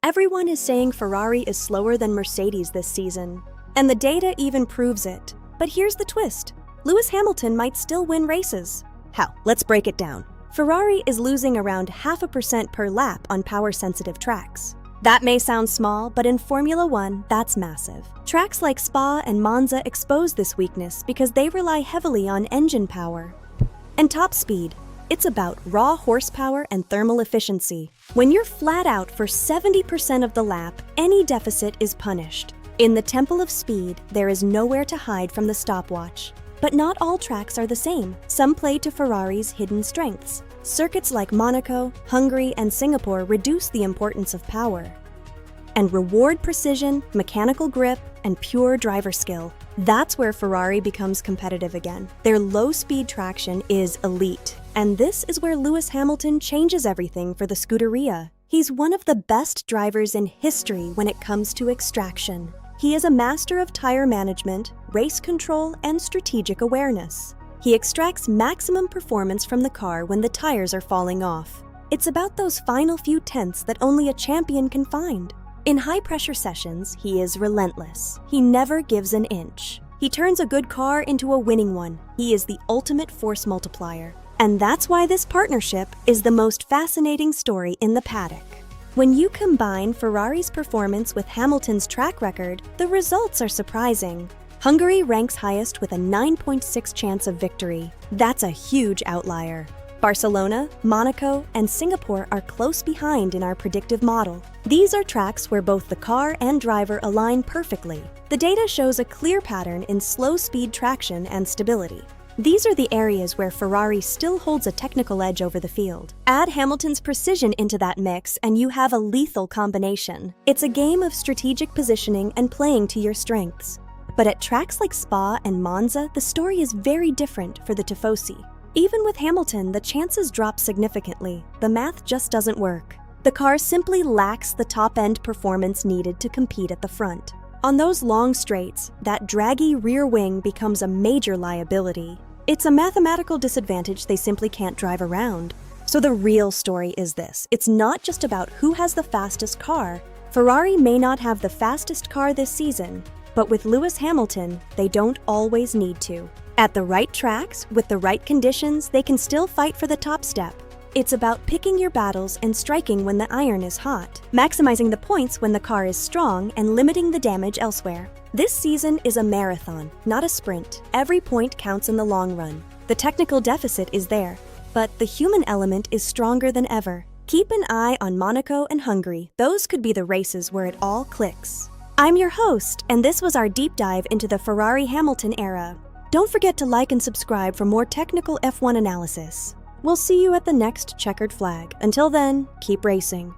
Everyone is saying Ferrari is slower than Mercedes this season, and the data even proves it. But here's the twist. Lewis Hamilton might still win races. How? Let's break it down. Ferrari is losing around 0.5% per lap on power-sensitive tracks. That may sound small, but in Formula One, that's massive. Tracks like Spa and Monza expose this weakness because they rely heavily on engine power. And top speed. It's about raw horsepower and thermal efficiency. When you're flat out for 70% of the lap, any deficit is punished. In the Temple of Speed, there is nowhere to hide from the stopwatch. But not all tracks are the same. Some play to Ferrari's hidden strengths. Circuits like Monaco, Hungary, and Singapore reduce the importance of power and reward precision, mechanical grip, and pure driver skill. That's where Ferrari becomes competitive again. Their low-speed traction is elite. And this is where Lewis Hamilton changes everything for the Scuderia. He's one of the best drivers in history when it comes to extraction. He is a master of tire management, race control, and strategic awareness. He extracts maximum performance from the car when the tires are falling off. It's about those final few tenths that only a champion can find. In high-pressure sessions, he is relentless. He never gives an inch. He turns a good car into a winning one. He is the ultimate force multiplier. And that's why this partnership is the most fascinating story in the paddock. When you combine Ferrari's performance with Hamilton's track record, the results are surprising. Hungary ranks highest with a 9.6 chance of victory. That's a huge outlier. Barcelona, Monaco, and Singapore are close behind in our predictive model. These are tracks where both the car and driver align perfectly. The data shows a clear pattern in slow-speed traction and stability. These are the areas where Ferrari still holds a technical edge over the field. Add Hamilton's precision into that mix and you have a lethal combination. It's a game of strategic positioning and playing to your strengths. But at tracks like Spa and Monza, the story is very different for the Tifosi. Even with Hamilton, the chances drop significantly. The math just doesn't work. The car simply lacks the top-end performance needed to compete at the front. On those long straights, that draggy rear wing becomes a major liability. It's a mathematical disadvantage they simply can't drive around. So the real story is this. It's not just about who has the fastest car. Ferrari may not have the fastest car this season, but with Lewis Hamilton, they don't always need to. At the right tracks, with the right conditions, they can still fight for the top step. It's about picking your battles and striking when the iron is hot, maximizing the points when the car is strong, and limiting the damage elsewhere. This season is a marathon, not a sprint. Every point counts in the long run. The technical deficit is there, but the human element is stronger than ever. Keep an eye on Monaco and Hungary. Those could be the races where it all clicks. I'm your host, and this was our deep dive into the Ferrari Hamilton era. Don't forget to like and subscribe for more technical F1 analysis. We'll see you at the next checkered flag. Until then, keep racing.